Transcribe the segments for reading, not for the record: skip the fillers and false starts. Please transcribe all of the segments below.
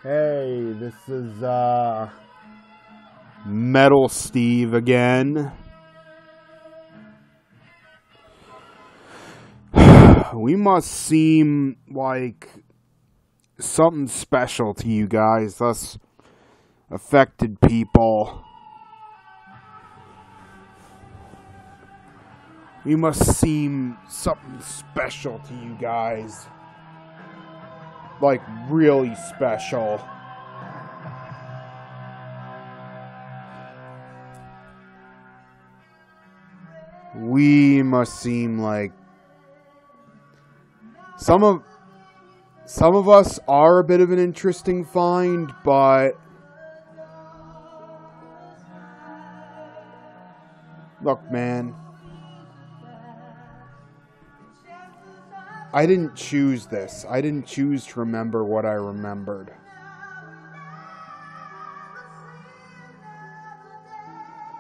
Hey, this is Metal Steve again. We must seem like something special to you guys, us affected people. We must seem something special to you guys. Like, really special. We must seem like some of us are a bit of an interesting find, but look, man, I didn't choose this. I didn't choose to remember what I remembered.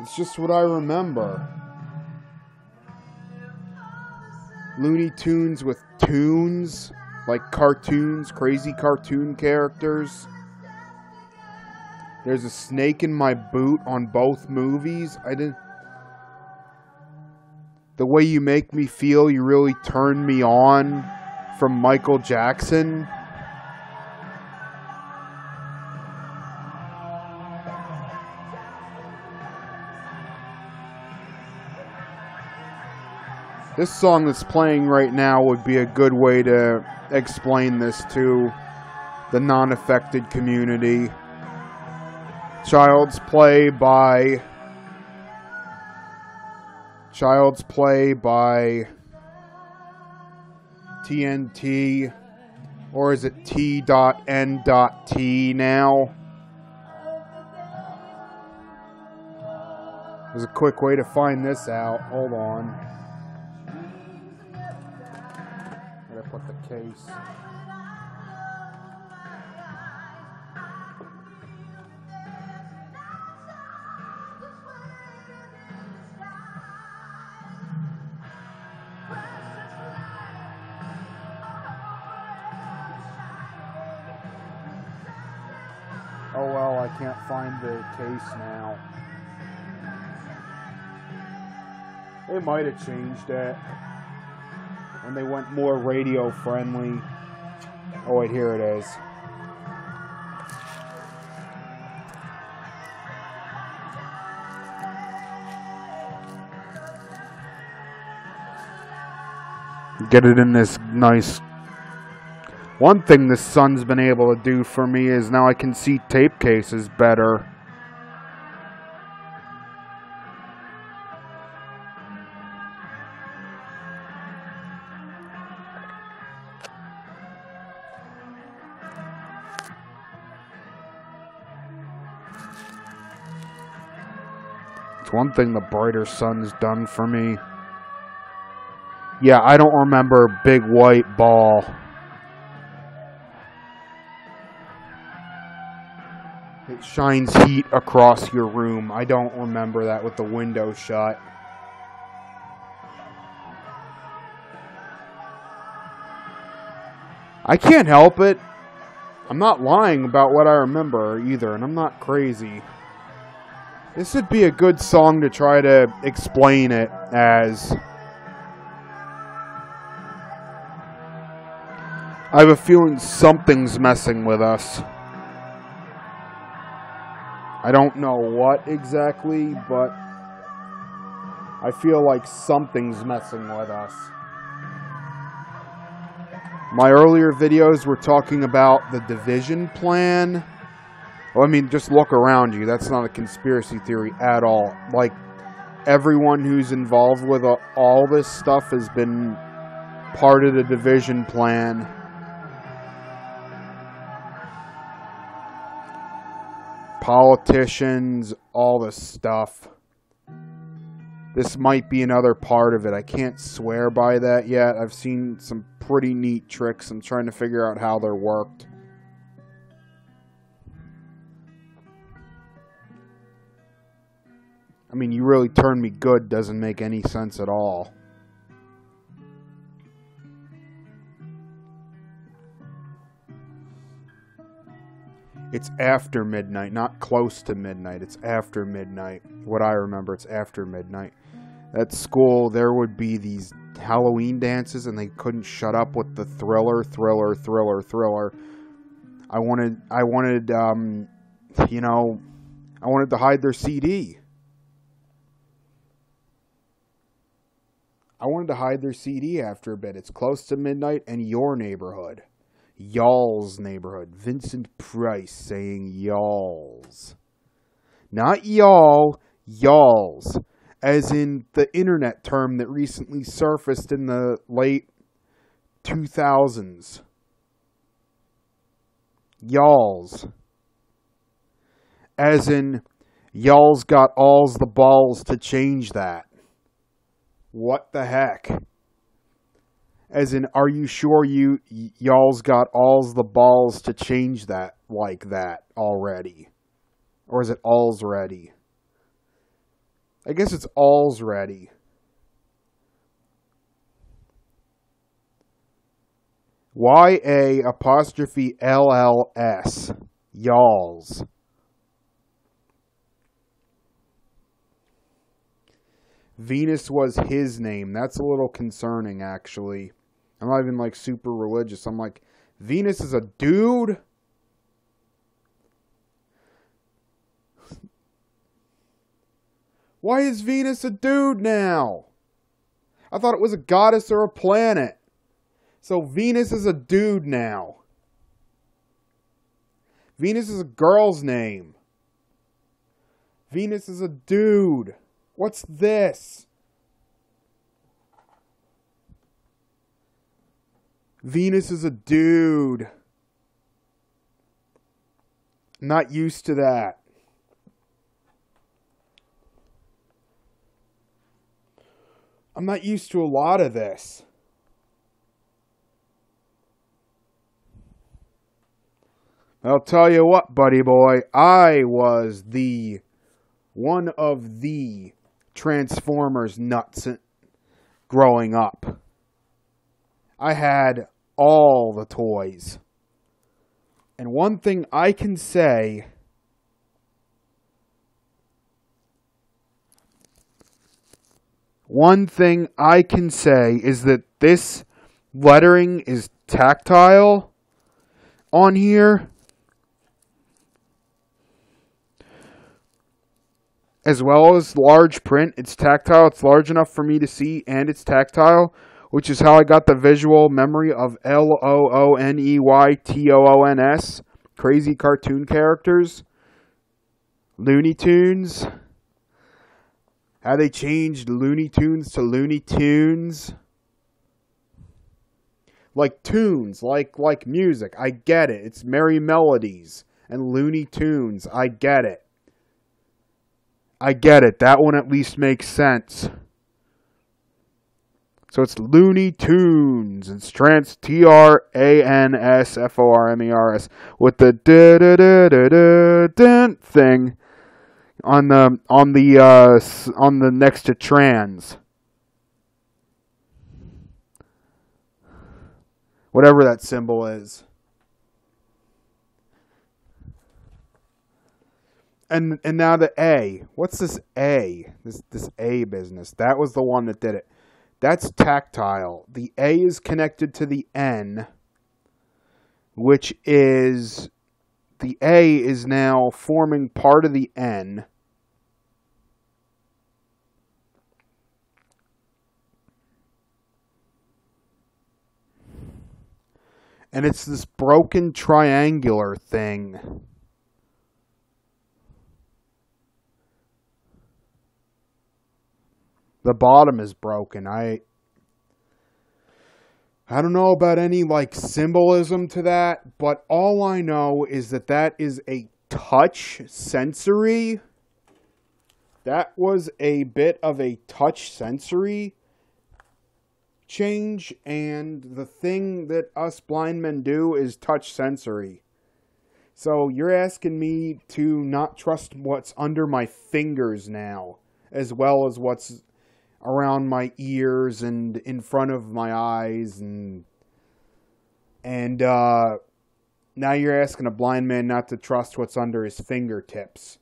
It's just what I remember. Looney Tunes with tunes, like cartoons, crazy cartoon characters. There's a snake in my boot on both movies. The Way You Make Me Feel, You Really Turned Me On from Michael Jackson. This song that's playing right now would be a good way to explain this to the non-affected community. Child's Play by TNT, or is it T.N.T now? There's a quick way to find this out. Hold on. Gotta put the case. Oh well, I can't find the case now. They might have changed it when they went more radio friendly. Oh wait, here it is. Get it in this nice. One thing this sun's been able to do for me is now I can see tape cases better. It's one thing the brighter sun's done for me. Yeah, I don't remember Big White Ball. It shines heat across your room. I don't remember that with the window shut. I can't help it. I'm not lying about what I remember either, and I'm not crazy. This would be a good song to try to explain it as. I have a feeling something's messing with us. I don't know what exactly, but I feel like something's messing with us. My earlier videos were talking about the division plan. Well, I mean, just look around you. That's not a conspiracy theory at all. Like, everyone who's involved with all this stuff has been part of the division plan. Politicians, all this stuff. This might be another part of it. I can't swear by that yet. I've seen some pretty neat tricks. I'm trying to figure out how they're worked. I mean, You Really Turned Me Good doesn't make any sense at all. It's after midnight, not close to midnight. It's after midnight. What I remember, it's after midnight. At school, there would be these Halloween dances, and they couldn't shut up with the thriller. I wanted, I wanted to hide their CD. I wanted to hide their CD after a bit. It's close to midnight in your neighborhood. Y'all's neighborhood. Vincent Price saying y'all's. Not y'all, y'all's. As in the internet term that recently surfaced in the late 2000s. Y'all's. As in, y'all's got alls the balls to change that. What the heck? As in, are you sure y'all's got alls the balls to change that like that already? Or is it all's ready? I guess it's all's ready. YA''LLS. Y'all's. Venus was his name. That's a little concerning, actually. I'm not even, like, super religious. I'm like, Venus is a dude? Why is Venus a dude now? I thought it was a goddess or a planet. So Venus is a dude now. Venus is a girl's name. Venus is a dude. What's this? Venus is a dude. Not used to that. I'm not used to a lot of this. I'll tell you what, buddy boy. I was one of the Transformers nuts growing up. I had all the toys. And one thing I can say is that this lettering is tactile on here, as well as large print. It's tactile. It's large enough for me to see, and it's tactile, which is how I got the visual memory of LOONEYTOONS, crazy cartoon characters, Looney Tunes. How they changed Looney Tunes to Looney Tunes. Like tunes, like music. I get it. It's merry melodies and Looney Tunes. I get it. That one at least makes sense. So it's Looney Tunes. It's TRANSFORMERS with the da thing on the next to trans. Whatever that symbol is. And now the A. What's this A? This A business. That was the one that did it. That's tactile. The A is connected to the N, which is the A is now forming part of the N. And it's this broken triangular thing. The bottom is broken. I don't know about any like symbolism to that, but all I know is that is a touch sensory. That was a bit of a touch sensory change, and the thing that us blind men do is touch sensory. So you're asking me to not trust what's under my fingers now, as well as what's around my ears and in front of my eyes and Now you're asking a blind man not to trust what's under his fingertips,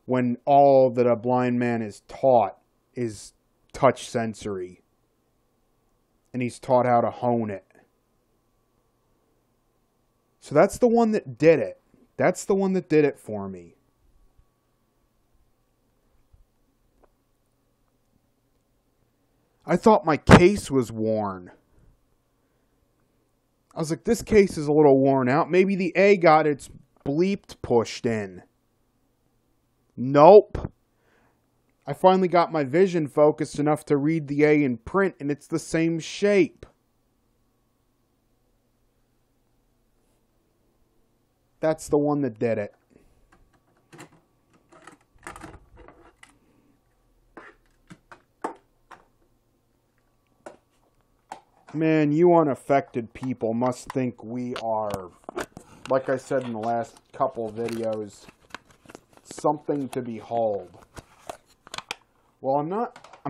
when all that a blind man is taught is touch sensory. And he's taught how to hone it. So that's the one that did it. That's the one that did it for me. I thought my case was worn. I was like, this case is a little worn out. Maybe the A got its bleeped pushed in. Nope. I finally got my vision focused enough to read the A in print, and it's the same shape. That's the one that did it. Man, you unaffected people must think we are, like I said in the last couple of videos, something to behold. Well, I'm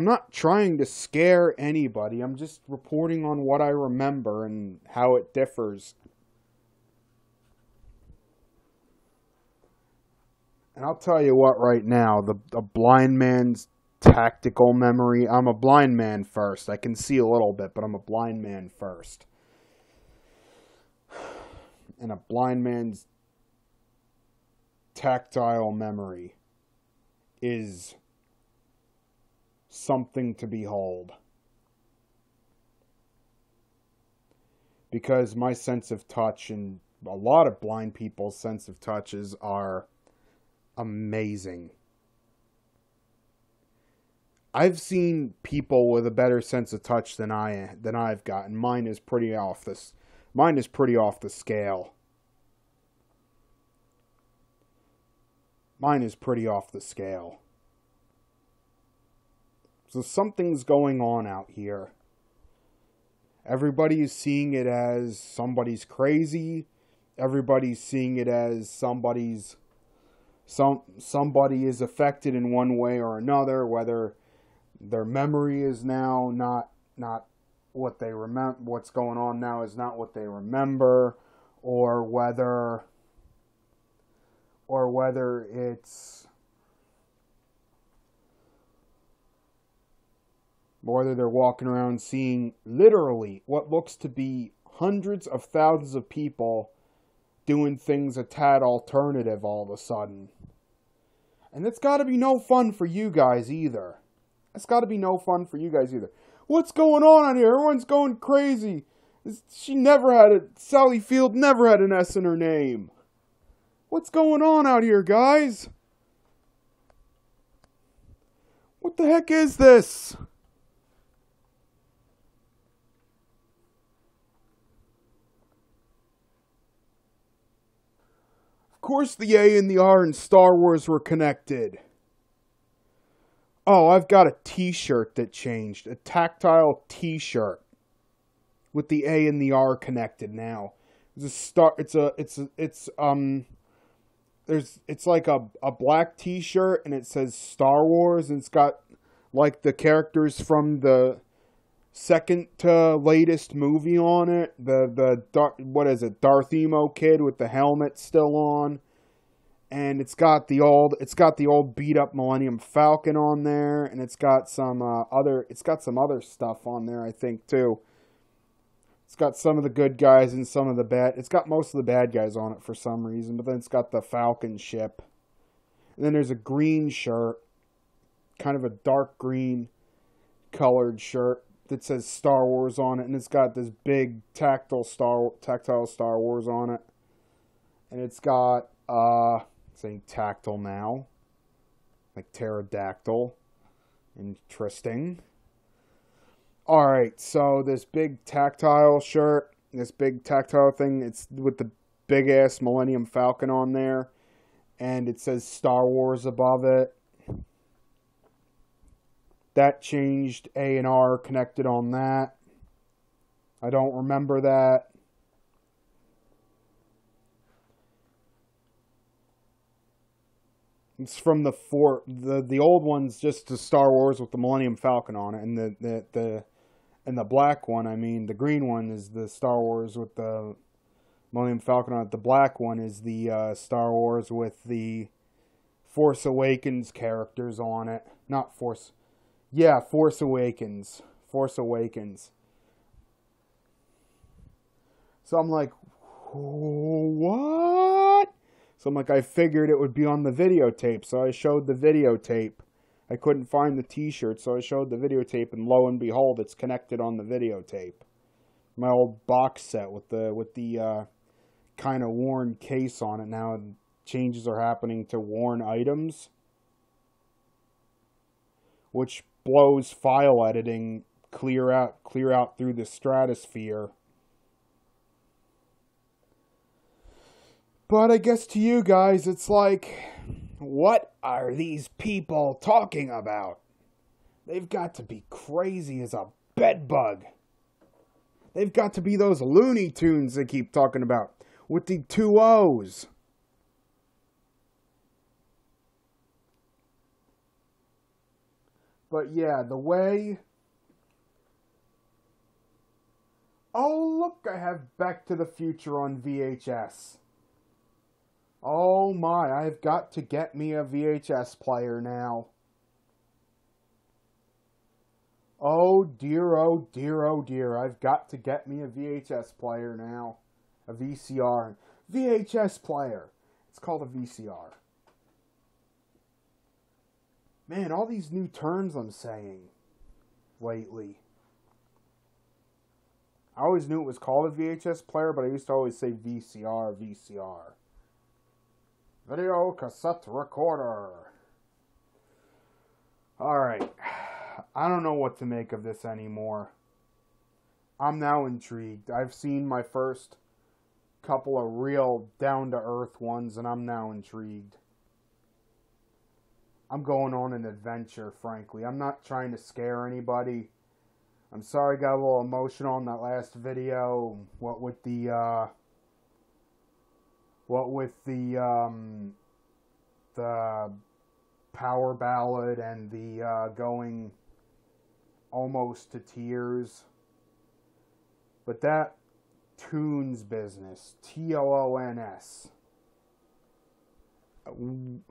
not trying to scare anybody. I'm just reporting on what I remember and how it differs. And I'll tell you what right now, the blind man's tactical memory. I'm a blind man first. I can see a little bit, but I'm a blind man first. And a blind man's tactile memory is something to behold. Because my sense of touch and a lot of blind people's sense of touches are amazing. I've seen people with a better sense of touch than I've gotten. Mine is pretty off the scale. Mine is pretty off the scale. So something's going on out here. Everybody is seeing it as somebody's crazy. Everybody's seeing it as somebody is affected in one way or another, whether their memory is now not what they remember, what's going on now is not what they remember, or whether they're walking around seeing literally what looks to be hundreds of thousands of people doing things a tad alternative all of a sudden. And it's got to be no fun for you guys either. It's got to be no fun for you guys either. What's going on here? Everyone's going crazy. Sally Field never had an S in her name. What's going on out here, guys? What the heck is this? Of course the A and the R in Star Wars were connected. Oh, I've got a t-shirt that changed. A tactile t-shirt with the A and the R connected now. It's like a black t-shirt and it says Star Wars and it's got like the characters from the second to latest movie on it. Darth Emo kid with the helmet still on. And it's got the old beat up Millennium Falcon on there, and it's got some other stuff on there, I think, too. It's got some of the good guys and some of the bad. It's got most of the bad guys on it for some reason, but then it's got the Falcon ship. And then there's a green shirt, kind of a dark green colored shirt that says Star Wars on it, and it's got this big tactile Star Wars on it. And it's got saying tactile now, like pterodactyl. Interesting. Alright, so this big tactile shirt, this big tactile thing, it's with the big ass Millennium Falcon on there, and it says Star Wars above it. That changed. A and R connected on that. I don't remember that. It's from the old one's just the Star Wars with the Millennium Falcon on it, and the black one, I mean the green one, is the Star Wars with the Millennium Falcon on it. The black one is the Star Wars with the Force Awakens characters on it. Not Force... Yeah, Force Awakens. Force Awakens. So I'm like, what? So I'm like, I figured it would be on the videotape. So I showed the videotape. I couldn't find the t-shirt, so I showed the videotape, and lo and behold, it's connected on the videotape. My old box set with the kind of worn case on it. Now changes are happening to worn items, which blows file editing clear out through the stratosphere. But I guess to you guys, it's like, what are these people talking about? They've got to be crazy as a bedbug. They've got to be those Looney Tunes they keep talking about with the 2 O's. But yeah, the way... Oh, look, I have Back to the Future on VHS. Oh my, I've got to get me a VHS player now. Oh dear, oh dear, oh dear. I've got to get me a VHS player now. A VCR. VHS player. It's called a VCR. Man, all these new terms I'm saying lately. I always knew it was called a VHS player, but I used to always say VCR, VCR. Video cassette recorder. Alright. I don't know what to make of this anymore. I'm now intrigued. I've seen my first couple of real down-to-earth ones, and I'm now intrigued. I'm going on an adventure, frankly. I'm not trying to scare anybody. I'm sorry I got a little emotional in that last video. What with the power ballad and the going almost to tears. But that Toons business, Toons,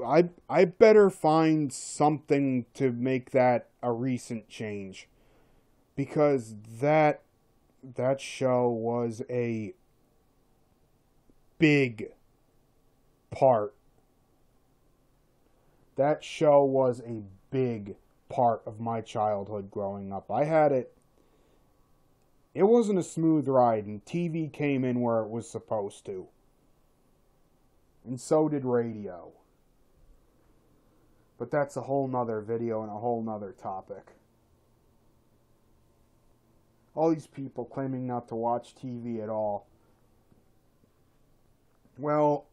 I better find something to make that a recent change, because that show was a big part. That show was a big part of my childhood growing up. I had it. It wasn't a smooth ride, and TV came in where it was supposed to. And so did radio. But that's a whole nother video and a whole nother topic. All these people claiming not to watch TV at all. Well,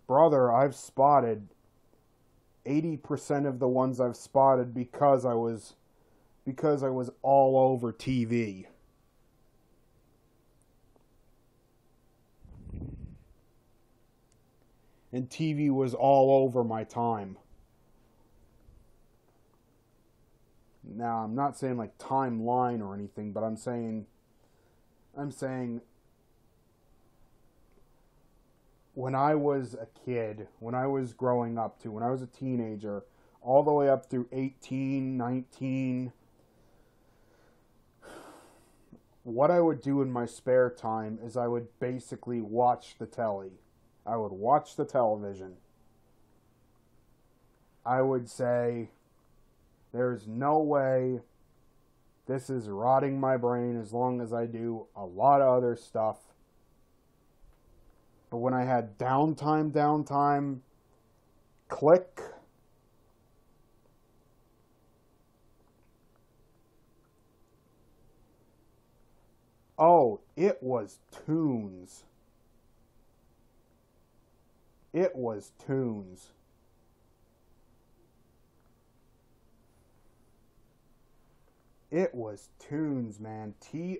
brother, I've spotted 80% of the ones I've spotted because I was all over TV. And TV was all over my time. Now, I'm not saying like timeline or anything, but I'm saying when I was a kid, when I was growing up to, when I was a teenager, all the way up through 18, 19, what I would do in my spare time is I would basically watch the telly. I would watch the television. I would say, there's no way this is rotting my brain as long as I do a lot of other stuff. But when I had downtime, click. Oh, it was Toons. It was Toons. It was Toons, man. T-O